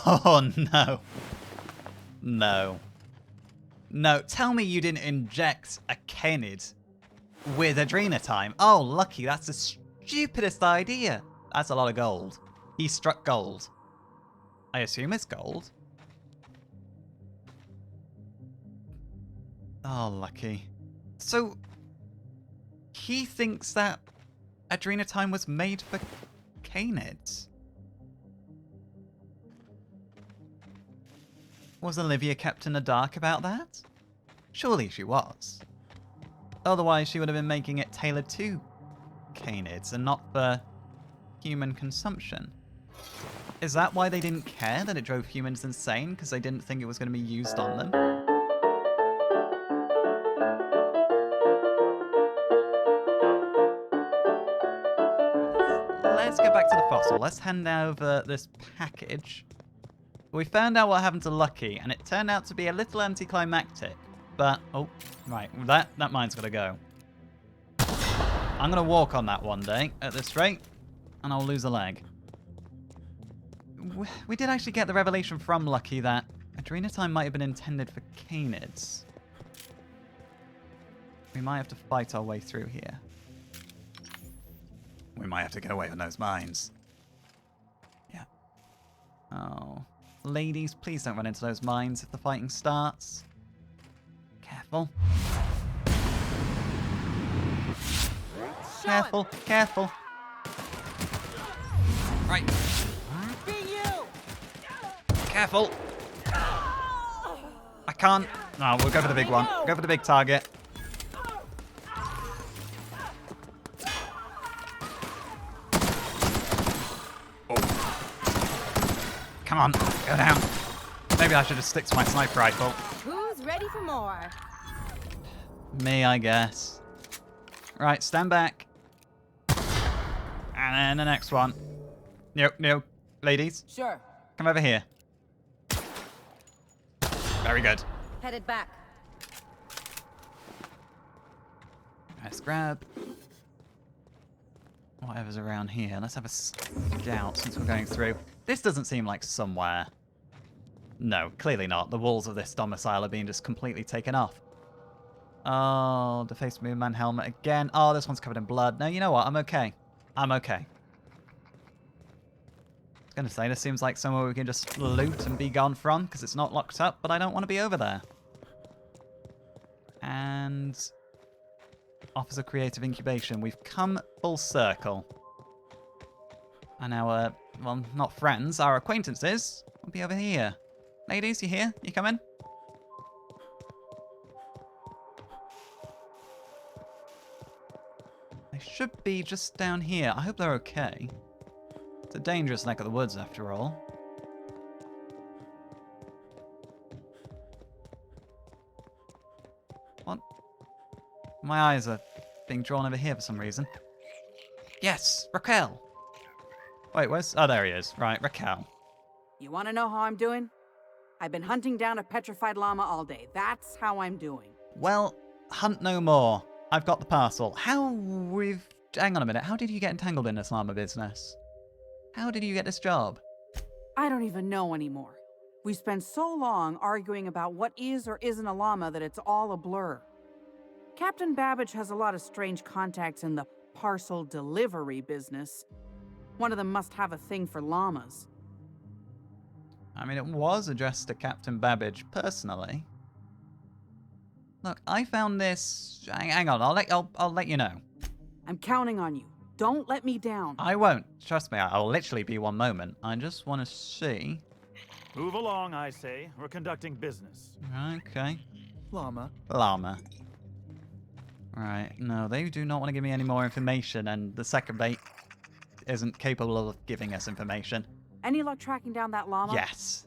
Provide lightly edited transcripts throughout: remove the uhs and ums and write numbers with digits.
Oh, no. No. No, tell me you didn't inject a canid with adrenatime. Oh, lucky. That's the stupidest idea. That's a lot of gold. He struck gold. I assume it's gold. Oh, lucky. So, he thinks that adrenatime was made for canids. Was Olivia kept in the dark about that? Surely she was. Otherwise, she would have been making it tailored to canids and not for human consumption. Is that why they didn't care that it drove humans insane? Because they didn't think it was going to be used on them? Let's get back to the fossil. Let's hand over this package. We found out what happened to Lucky, and it turned out to be a little anticlimactic. But, oh, right, that mine's got to go. I'm going to walk on that one day at this rate, and I'll lose a leg. We did actually get the revelation from Lucky that adrenatime might have been intended for canids. We might have to fight our way through here. We might have to get away from those mines. Yeah. Oh. Ladies, please don't run into those mines if the fighting starts. Careful. Careful, careful. Right. Careful. I can't. No, we'll go for the big one. Go for the big target. Come on, go down. Maybe I should just stick to my sniper rifle. Who's ready for more? Me, I guess. Right, stand back. And then the next one. No, ladies. Sure. Come over here. Very good. Headed back. Let's grab whatever's around here. Let's have a scout since we're going through. This doesn't seem like somewhere. No, clearly not. The walls of this domicile are being just completely taken off. Oh, defaced Moonman helmet again. Oh, this one's covered in blood. No, you know what? I'm okay. I'm okay. I was going to say, this seems like somewhere we can just loot and be gone from, because it's not locked up, but I don't want to be over there. And offers of creative incubation. We've come full circle. And our, well, not friends, our acquaintances will be over here. Ladies, you here? You coming? They should be just down here. I hope they're okay. It's a dangerous neck of the woods, after all. What? My eyes are being drawn over here for some reason. Yes, Raquel. Wait, where's... Oh, there he is. Right, Raquel. You want to know how I'm doing? I've been hunting down a petrified llama all day. That's how I'm doing. Well, hunt no more. I've got the parcel. Hang on a minute. How did you get entangled in this llama business? How did you get this job? I don't even know anymore. We spent so long arguing about what is or isn't a llama that it's all a blur. Captain Babbage has a lot of strange contacts in the parcel delivery business. One of them must have a thing for llamas. I mean, it was addressed to Captain Babbage personally. Look, I found this... Hang on, I'll let you know. I'm counting on you. Don't let me down. I won't. Trust me, I'll literally be one moment. I just want to see... Move along, I say. We're conducting business. Okay. Llama. Llama. Right, no, they do not want to give me any more information, and the second bait isn't capable of giving us information. Any luck tracking down that llama? Yes.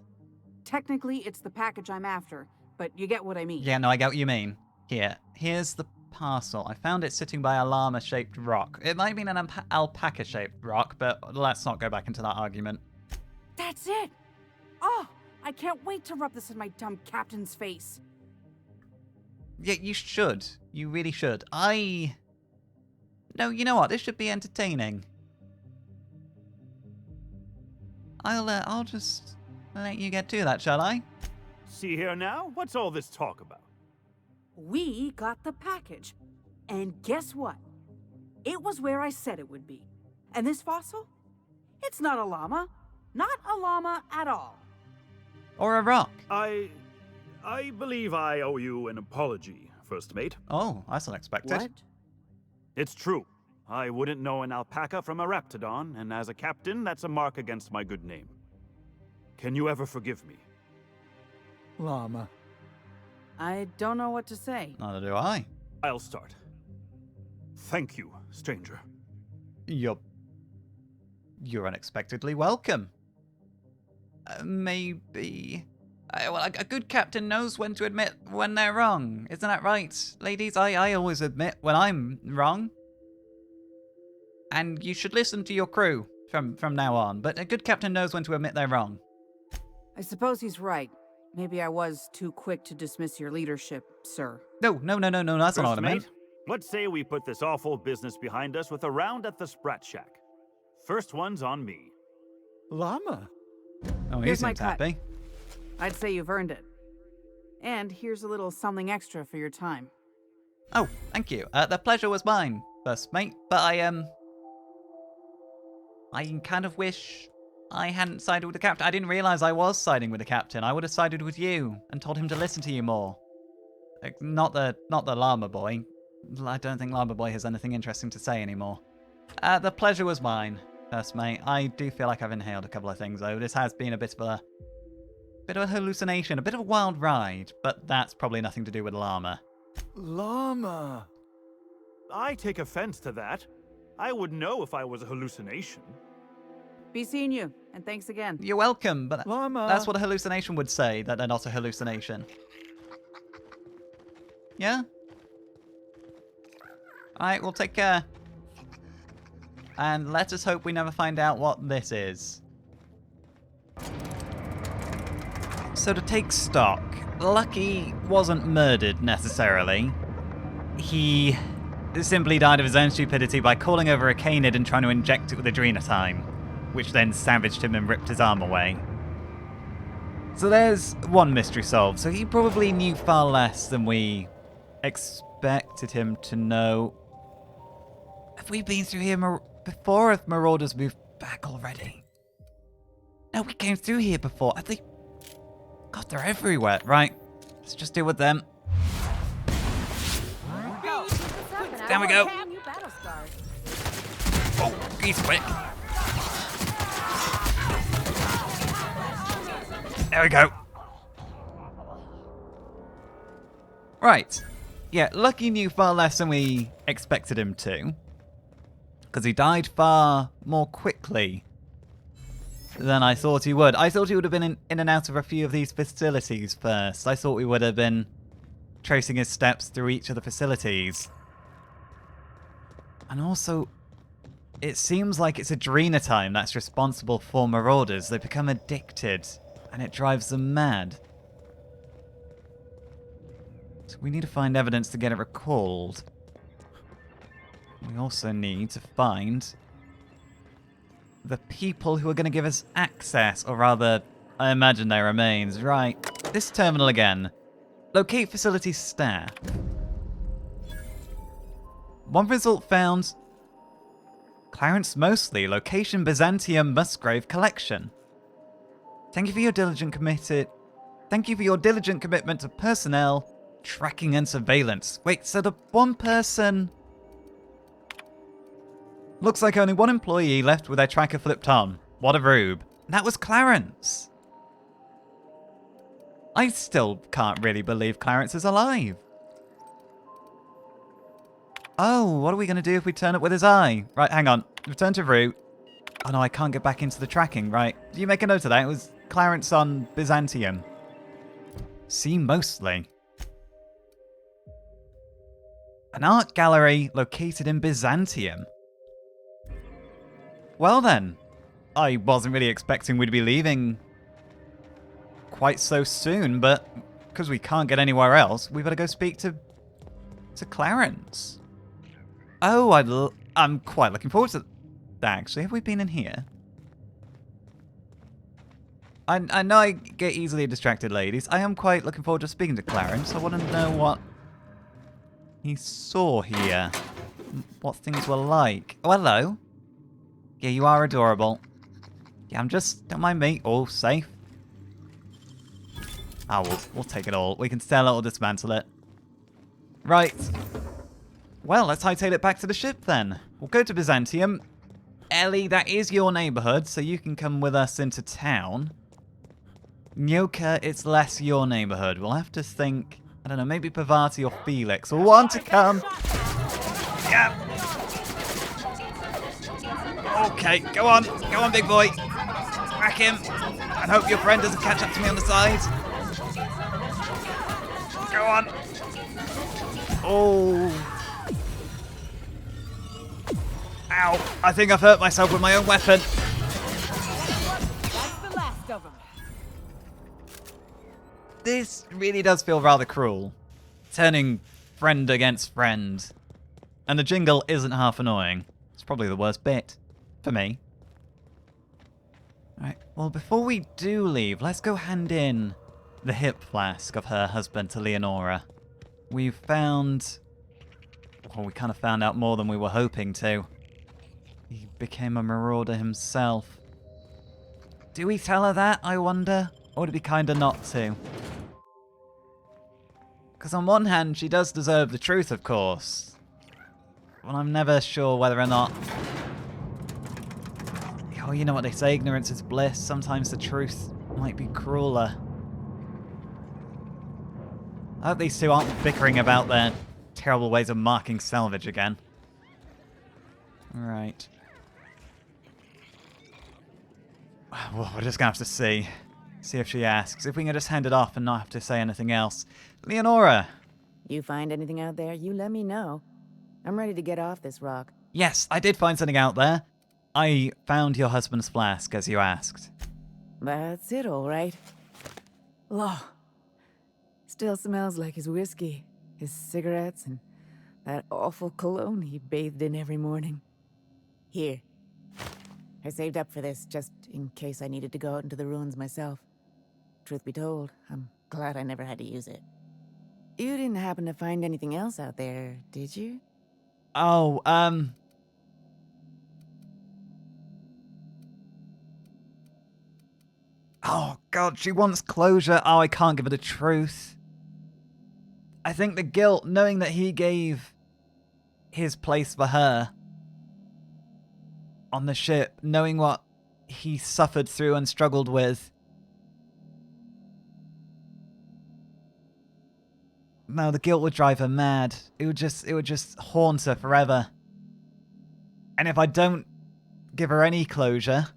Technically, it's the package I'm after, but you get what I mean. Yeah, no, I get what you mean. Here's the parcel. I found it sitting by a llama-shaped rock. It might have been an alpaca-shaped rock, but let's not go back into that argument. That's it! Oh, I can't wait to rub this in my dumb captain's face. Yeah, you should. You really should. No, you know what? This should be entertaining. I'll just I'll let you get to that, shall I? See here now, what's all this talk about? We got the package. And guess what? It was where I said it would be. And this fossil? It's not a llama. Not a llama at all. Or a rock? I believe I owe you an apology, First Mate. Oh, that's unexpected. What? It's true. I wouldn't know an alpaca from a raptidon, and as a captain, that's a mark against my good name. Can you ever forgive me? Llama. I don't know what to say. Neither do I. I'll start. Thank you, stranger. You're unexpectedly welcome. Maybe... well, a good captain knows when to admit when they're wrong. Isn't that right, ladies? I always admit when I'm wrong. And you should listen to your crew from now on. But a good captain knows when to admit they're wrong. I suppose he's right. Maybe I was too quick to dismiss your leadership, sir. No, that's not what I First meant. Mate, let's say we put this awful business behind us with a round at the Sprat Shack. First one's on me. Llama? Oh, he Here's my seems cut. happy. I'd say you've earned it. And here's a little something extra for your time. Oh, thank you. The pleasure was mine, First Mate. But I kind of wish I hadn't sided with the captain. I didn't realize I was siding with the captain. I would have sided with you and told him to listen to you more. Not the llama boy. I don't think llama boy has anything interesting to say anymore. The pleasure was mine, First Mate. I do feel like I've inhaled a couple of things though. This has been a bit of a hallucination, a bit of a wild ride, but that's probably nothing to do with llama. Llama. I take offense to that. I would know if I was a hallucination. Be seeing you, and thanks again. You're welcome, but Llama. that's what a hallucination would say, that they're not a hallucination. Yeah? Alright, we'll take care. And let us hope we never find out what this is. So to take stock, Lucky wasn't murdered necessarily. He simply died of his own stupidity by calling over a canid and trying to inject it with adrenatime, which then savaged him and ripped his arm away. So there's one mystery solved. So he probably knew far less than we expected him to know. Have we been through here before? Have marauders moved back already? No, we came through here before. Have they... God, they're everywhere. Right, let's just deal with them. Down we go. Oh, he's quick. There we go. Right. Yeah, Lucky knew far less than we expected him to. Because he died far more quickly than I thought he would. I thought he would have been in and out of a few of these facilities first. I thought we would have been tracing his steps through each of the facilities. And also, it seems like it's adrenatime that's responsible for marauders. They become addicted, and it drives them mad. So we need to find evidence to get it recalled. We also need to find the people who are going to give us access, or rather, I imagine their remains. Right, this terminal again. Locate facility staff. One result found. Clarence Mosley, location Byzantium Musgrave Collection. Thank you for your diligent commitment to personnel, tracking and surveillance. Wait, so the one person... Looks like only one employee left with their tracker flipped on. What a rube. That was Clarence. I still can't really believe Clarence is alive. Oh, what are we going to do if we turn up with his eye? Right, hang on. Return to route. Oh no, I can't get back into the tracking. Right. Do you make a note of that? It was Clarence on Byzantium. See mostly. An art gallery located in Byzantium. Well then, I wasn't really expecting we'd be leaving quite so soon, but because we can't get anywhere else, we've got to go speak to Clarence. Oh, I'm quite looking forward to that, actually. Have we been in here? I know I get easily distracted, ladies. I am quite looking forward to speaking to Clarence. I want to know what he saw here. What things were like. Oh, hello. Yeah, you are adorable. Yeah, I'm just... Don't mind me. All safe. Oh, we'll take it all. We can sell it or dismantle it. Right. Well, let's hightail it back to the ship then. We'll go to Byzantium. Ellie, that is your neighborhood, so you can come with us into town. Nyoka, it's less your neighborhood. We'll have to think, I don't know, maybe Pavati or Felix will want to come. Yeah. Okay, go on, big boy. Whack him. And hope your friend doesn't catch up to me on the side. Go on. Oh. Ow. I think I've hurt myself with my own weapon. That's the last of them. This really does feel rather cruel. Turning friend against friend. And the jingle isn't half annoying. It's probably the worst bit. For me. Alright, well before we do leave, let's go hand in the hip flask of her husband to Leonora. We've found... Well, we kind of found out more than we were hoping to. He became a marauder himself. Do we tell her that, I wonder? Or would it be kinda not to? Because on one hand, she does deserve the truth, of course. But I'm never sure whether or not... Oh, you know what they say, ignorance is bliss. Sometimes the truth might be crueler. I hope these two aren't bickering about their terrible ways of marking salvage again. Right. Well, we're just gonna have to see. See if she asks. If we can just hand it off and not have to say anything else. Leonora! You find anything out there, you let me know. I'm ready to get off this rock. Yes, I did find something out there. I found your husband's flask, as you asked. That's it, all right. Law. Still smells like his whiskey, his cigarettes, and that awful cologne he bathed in every morning. Here. I saved up for this, just in case I needed to go out into the ruins myself. Truth be told, I'm glad I never had to use it. You didn't happen to find anything else out there, did you? Oh, Oh, God, she wants closure. Oh, I can't give her the truth. I think the guilt, knowing that he gave his place for her on the ship, knowing what he suffered through and struggled with. No, the guilt would drive her mad. It would just haunt her forever. And if I don't give her any closure,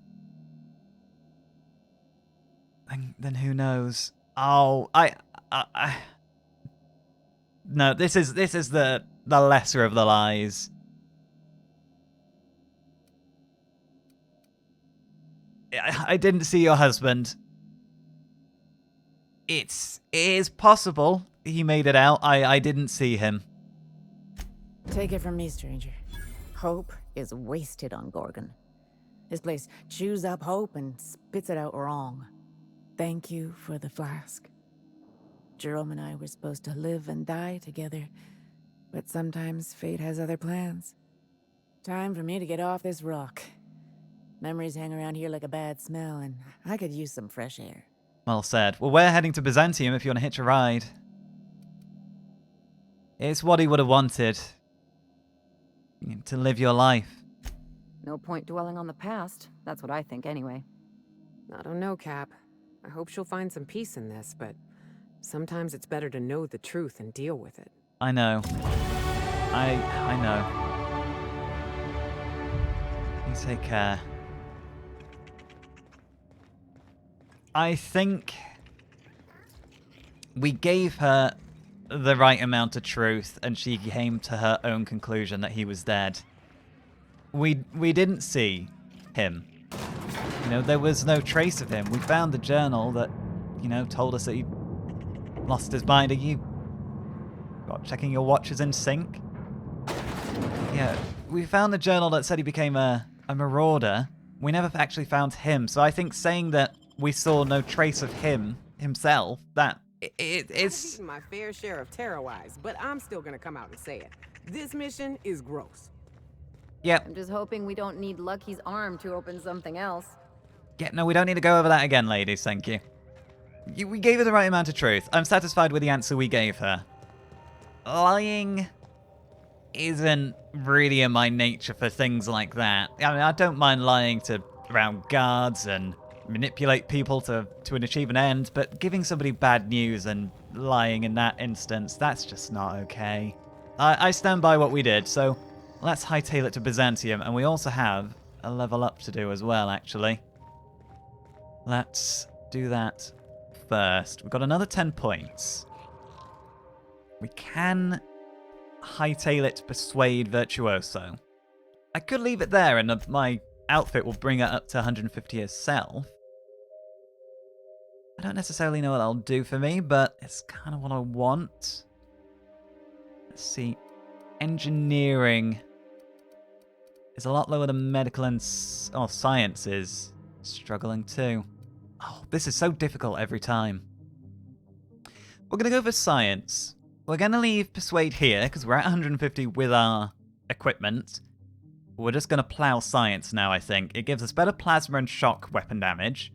then who knows? Oh, no, this is the lesser of the lies. I didn't see your husband. It is possible he made it out. I didn't see him. Take it from me, stranger. Hope is wasted on Gorgon. This place chews up hope and spits it out wrong. Thank you for the flask. Jerome and I were supposed to live and die together, but sometimes fate has other plans. Time for me to get off this rock. Memories hang around here like a bad smell, and I could use some fresh air. Well said. Well, we're heading to Byzantium if you want to hitch a ride. It's what he would have wanted. To live your life. No point dwelling on the past. That's what I think anyway. I don't know, Cap. I hope she'll find some peace in this, but sometimes it's better to know the truth and deal with it. I know. I know. You take care. I think we gave her the right amount of truth and she came to her own conclusion that he was dead. We didn't see him. You know, there was no trace of him. We found the journal that, you know, told us that he lost his mind. Are you checking your watch is in sync? Yeah, we found the journal that said he became a marauder. We never actually found him. So I think saying that we saw no trace of himself. That I've it's eaten my fair share of tarot eyes, but I'm still gonna come out and say it. This mission is gross. yep. I'm just hoping we don't need Lucky's arm to open something else. Yeah, no, we don't need to go over that again, ladies. Thank you. We gave her the right amount of truth. I'm satisfied with the answer we gave her. Lying isn't really in my nature for things like that. I mean, I don't mind lying to around guards and manipulate people to achieve an end, but giving somebody bad news and lying in that instance, that's just not okay. I stand by what we did, so let's hightail it to Byzantium, and we also have a level up to do as well, actually. Let's do that first. We've got another 10 points. We can hightail it to Persuade Virtuoso. I could leave it there and my outfit will bring it up to 150 herself. I don't necessarily know what that'll do for me, but it's kind of what I want. Let's see. Engineering is a lot lower than medical and science is. Struggling too. Oh, this is so difficult every time. We're going to go for science. We're going to leave Persuade here, because we're at 150 with our equipment. We're just going to plow science now, I think. It gives us better plasma and shock weapon damage,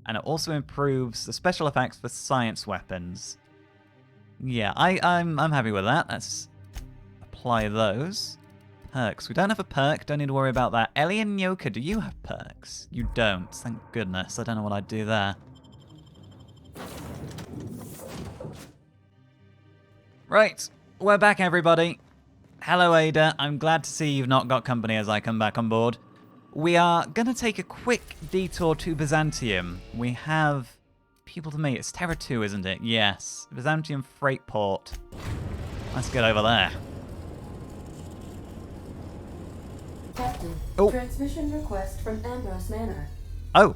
and it also improves the special effects for science weapons. Yeah, I'm happy with that. Let's apply those. Perks. We don't have a perk, don't need to worry about that. Ellie and Yoka, do you have perks? You don't, thank goodness. I don't know what I'd do there. Right, we're back, everybody. Hello, Ada. I'm glad to see you've not got company as I come back on board. We are going to take a quick detour to Byzantium. We have people to meet. It's Terra 2, isn't it? Yes. Byzantium Freight Port. Let's get over there. Captain, transmission request from Ambrose Manor. Oh,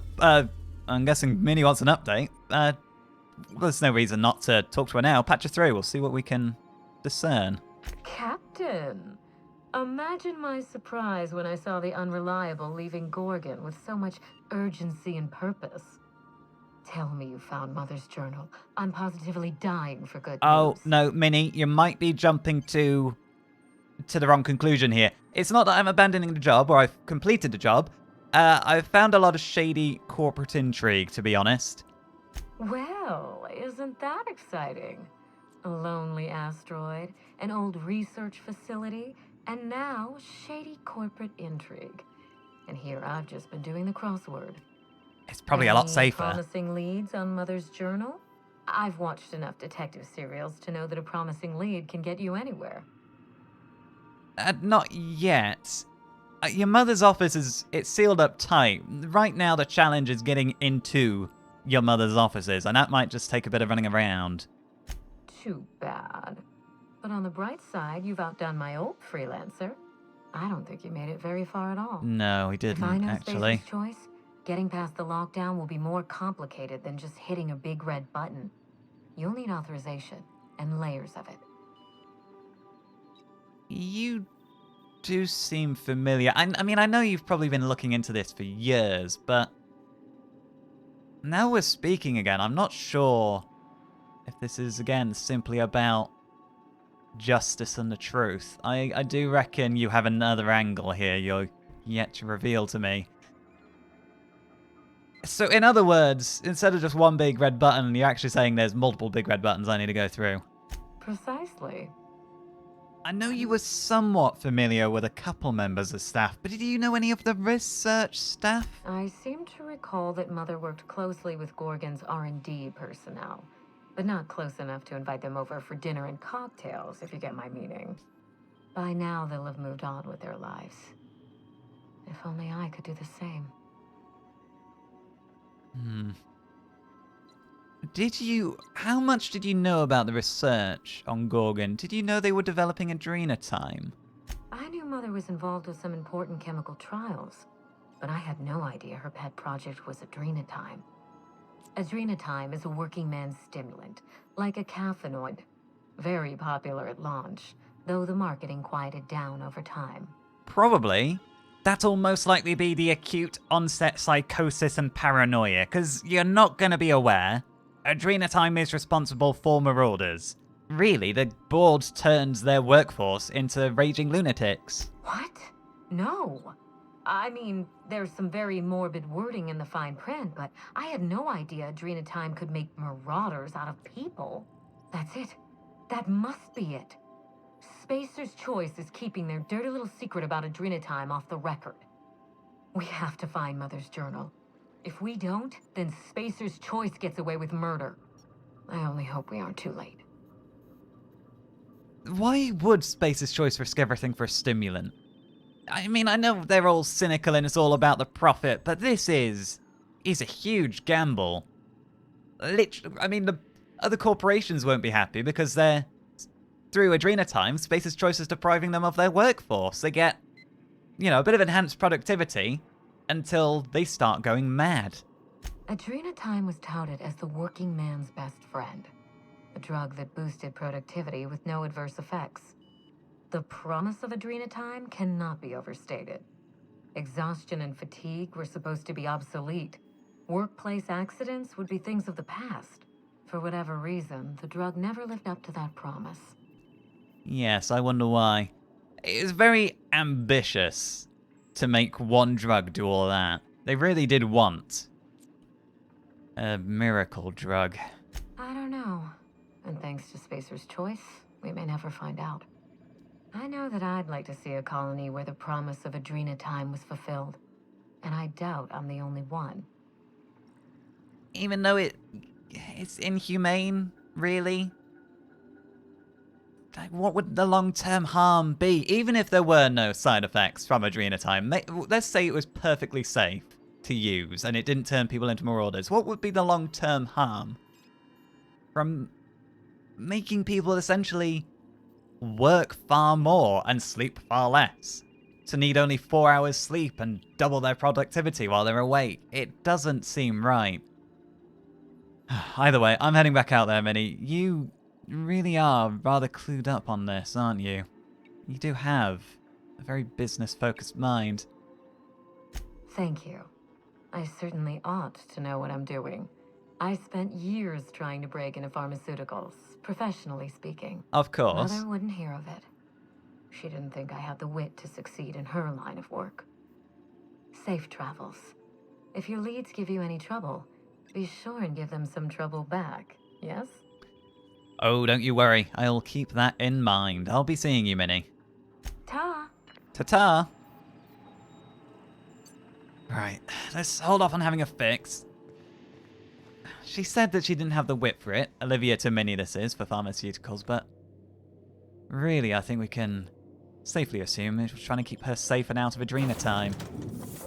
I'm guessing Minnie wants an update. There's no reason not to talk to her now. Patch her through. We'll see what we can discern. Captain, imagine my surprise when I saw the Unreliable leaving Gorgon with so much urgency and purpose. Tell me you found Mother's journal. I'm positively dying for good news. Oh, no, Minnie, you might be jumping to the wrong conclusion here. It's not that I'm abandoning the job or I've completed the job. I've found a lot of shady corporate intrigue, to be honest. Well, isn't that exciting? A lonely asteroid, an old research facility, and now shady corporate intrigue. And here I've just been doing the crossword. It's probably a lot safer. Promising leads on Mother's journal? I've watched enough detective serials to know that a promising lead can get you anywhere. Not yet. Your mother's office it's sealed up tight. Right now the challenge is getting into your mother's offices, and that might just take a bit of running around. Too bad. But on the bright side, you've outdone my old freelancer. I don't think you made it very far at all. No, he If I didn't, know actually. Space's choice, getting past the lockdown will be more complicated than just hitting a big red button. You'll need authorization, and layers of it. You do seem familiar. I mean, I know you've probably been looking into this for years, but now we're speaking again. I'm not sure if this is, again, simply about justice and the truth. I do reckon you have another angle here you're yet to reveal to me. So, in other words, instead of just one big red button, you're actually saying there's multiple big red buttons I need to go through. Precisely. I know you were somewhat familiar with a couple members of staff, but did you know any of the research staff? I seem to recall that Mother worked closely with Gorgon's R&D personnel, but not close enough to invite them over for dinner and cocktails, if you get my meaning. By now, they'll have moved on with their lives. If only I could do the same. How much did you know about the research on Gorgon? Did you know they were developing adrenotime? I knew Mother was involved with some important chemical trials, but I had no idea her pet project was adrenotime. Adrenotime is a working man's stimulant, like a caffeinoid. Very popular at launch, though the marketing quieted down over time. Probably. That'll most likely be the acute onset psychosis and paranoia, because you're not going to be aware. Adrenatime is responsible for marauders. Really, the board turns their workforce into raging lunatics. What? No. I mean, there's some very morbid wording in the fine print, but I had no idea Adrenatime could make marauders out of people. That's it. That must be it. Spacer's Choice is keeping their dirty little secret about Adrenatime off the record. We have to find Mother's journal. If we don't, then Spacer's Choice gets away with murder. I only hope we aren't too late. Why would Spacer's Choice risk everything for a stimulant? I mean, I know they're all cynical and it's all about the profit, but this is a huge gamble. I mean, the other corporations won't be happy because they're, through Adrenatime, Spacer's Choice is depriving them of their workforce. They get, a bit of enhanced productivity until they start going mad. Adrenatime was touted as the working man's best friend. A drug that boosted productivity with no adverse effects. The promise of Adrenatime cannot be overstated. Exhaustion and fatigue were supposed to be obsolete. Workplace accidents would be things of the past. For whatever reason, the drug never lived up to that promise. Yes, I wonder why. It's very ambitious to make one drug do all that. They really did want a miracle drug. I don't know. And thanks to Spacer's Choice, we may never find out. I know that I'd like to see a colony where the promise of Adrenatime was fulfilled. And I doubt I'm the only one. Even though it's inhumane, really? Like, what would the long-term harm be? Even if there were no side effects from Adrenatime, let's say it was perfectly safe to use and it didn't turn people into marauders. What would be the long-term harm from making people essentially work far more and sleep far less? To need only 4 hours sleep and double their productivity while they're awake. It doesn't seem right. Either way, I'm heading back out there, Minnie. You really are rather clued up on this, aren't you? You do have a very business-focused mind. Thank you. I certainly ought to know what I'm doing. I spent years trying to break into pharmaceuticals, professionally speaking. Of course. Mother wouldn't hear of it. She didn't think I had the wit to succeed in her line of work. Safe travels. If your leads give you any trouble, be sure and give them some trouble back, yes? Oh, don't you worry. I'll keep that in mind. I'll be seeing you, Minnie. Ta! Ta-ta! Right, let's hold off on having a fix. She said that she didn't have the wit for it. Olivia to Minnie this is, for pharmaceuticals, but really I think we can safely assume we're trying to keep her safe and out of Adrenatime.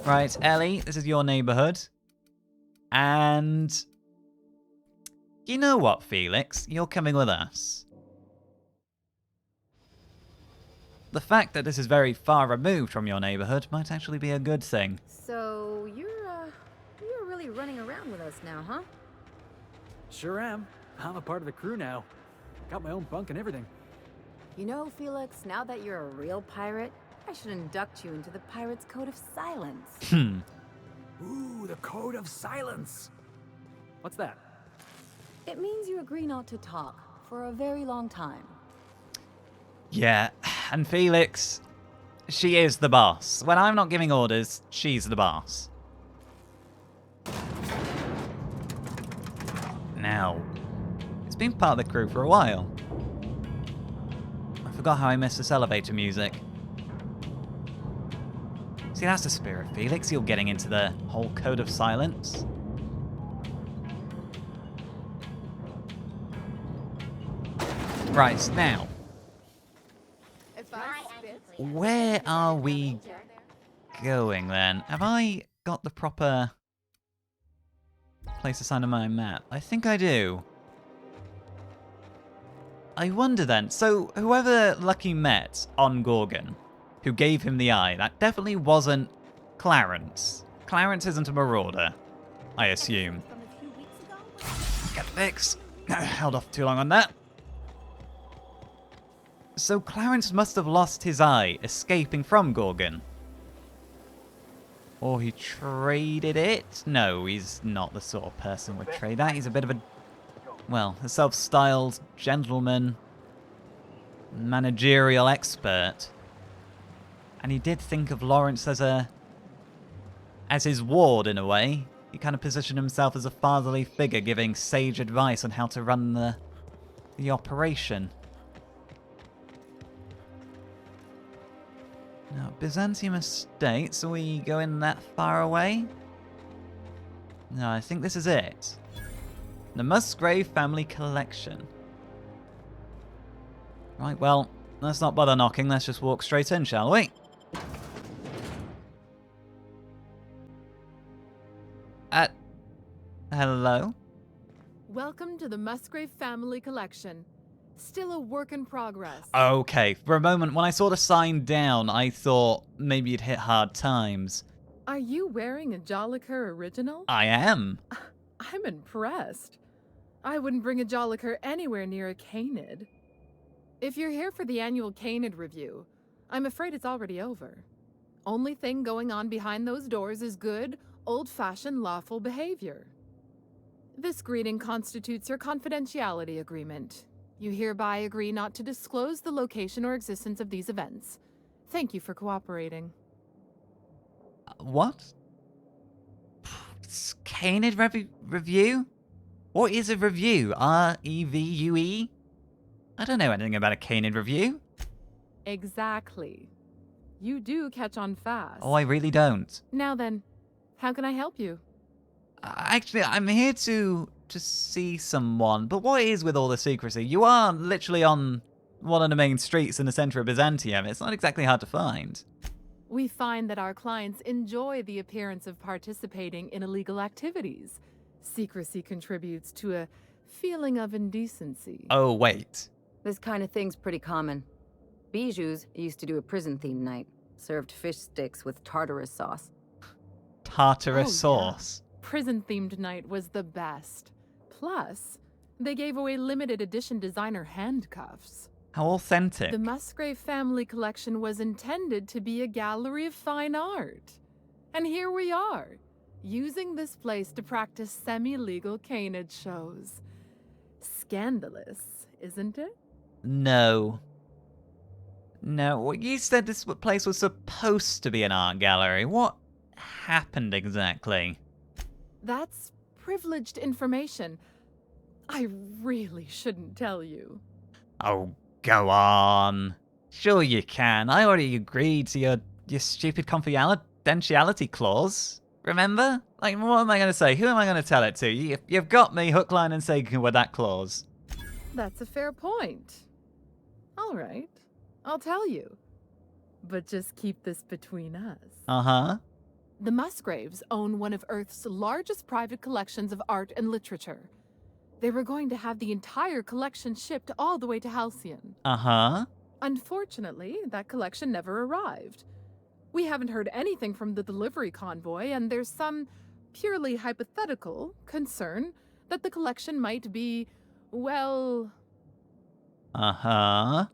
Right, Ellie, this is your neighborhood. And you know what, Felix? You're coming with us. The fact that this is very far removed from your neighborhood might actually be a good thing. So you're really running around with us now, huh? Sure am. I'm a part of the crew now. Got my own bunk and everything. You know, Felix, now that you're a real pirate, I should induct you into the Pirate's Code of Silence. Ooh, the Code of Silence. What's that? It means you agree not to talk for a very long time. Yeah, and Felix, she is the boss. When I'm not giving orders, she's the boss. Now, it's been part of the crew for a while. I forgot how I missed this elevator music. See, that's the spirit, Felix. You're getting into the whole Code of Silence. Right, now, where are we going then? Have I got the proper place assigned on my map? I think I do. I wonder then, so whoever Lucky met on Gorgon, who gave him the eye, that definitely wasn't Clarence. Clarence isn't a marauder, I assume. Get fixed. Held off too long on that. So Clarence must have lost his eye escaping from Gorgon. Or he traded it? No, he's not the sort of person who would trade that. He's a bit of a, well, a self-styled gentleman, managerial expert. And he did think of Lawrence as his ward in a way. He kind of positioned himself as a fatherly figure, giving sage advice on how to run the operation. Now, Byzantium Estates, are we going that far away? No, I think this is it. The Musgrave Family Collection. Right, well, let's not bother knocking, let's just walk straight in, shall we? Hello? Welcome to the Musgrave Family Collection. Still a work in progress. Okay, for a moment, when I saw the sign down, I thought maybe you'd hit hard times. Are you wearing a Jolliker original? I am. I'm impressed. I wouldn't bring a Jolliker anywhere near a Canid. If you're here for the annual Canid review, I'm afraid it's already over. Only thing going on behind those doors is good, old-fashioned lawful behavior. This greeting constitutes your confidentiality agreement. You hereby agree not to disclose the location or existence of these events. Thank you for cooperating. What? Canid review? What is a review? R-E-V-U-E? I don't know anything about a Canid review. Exactly. You do catch on fast. Oh, I really don't. Now then, how can I help you? Actually, I'm here to see someone, but what is with all the secrecy? You are literally on one of the main streets in the center of Byzantium. It's not exactly hard to find. We find that our clients enjoy the appearance of participating in illegal activities. Secrecy contributes to a feeling of indecency. Oh, wait. This kind of thing's pretty common. Bijou's used to do a prison-themed night. Served fish sticks with Tartarus sauce. Tartarus sauce? Yeah. Prison-themed night was the best. Plus, they gave away limited edition designer handcuffs. How authentic. The Musgrave Family Collection was intended to be a gallery of fine art. And here we are, using this place to practice semi-legal Canid shows. Scandalous, isn't it? No. No, you said this place was supposed to be an art gallery. What happened exactly? That's privileged information. I really shouldn't tell you. Oh, go on. Sure you can. I already agreed to your stupid confidentiality clause. Remember? Like, what am I going to say? Who am I going to tell it to? You've got me hook, line, and sinker with that clause. That's a fair point. All right. I'll tell you. But just keep this between us. Uh-huh. The Musgraves own one of Earth's largest private collections of art and literature. They were going to have the entire collection shipped all the way to Halcyon. Uh-huh. Unfortunately, that collection never arrived. We haven't heard anything from the delivery convoy, and there's some purely hypothetical concern that the collection might be, well... Uh-huh.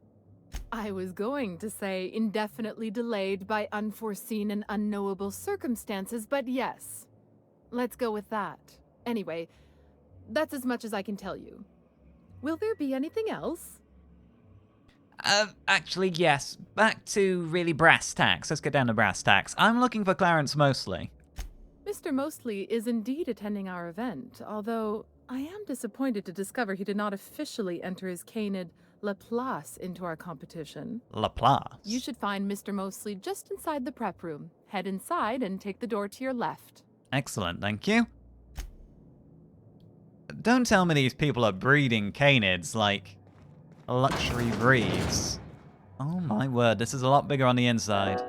I was going to say indefinitely delayed by unforeseen and unknowable circumstances, but yes. Let's go with that. Anyway, that's as much as I can tell you. Will there be anything else? Actually, yes. Back to really brass tacks. Let's get down to brass tacks. I'm looking for Clarence Mosley. Mr. Mosley is indeed attending our event, although I am disappointed to discover he did not officially enter his Canid Laplace into our competition. Laplace? You should find Mr. Mosley just inside the prep room. Head inside and take the door to your left. Excellent, thank you. Don't tell me these people are breeding canids like luxury breeds. Oh my word, this is a lot bigger on the inside.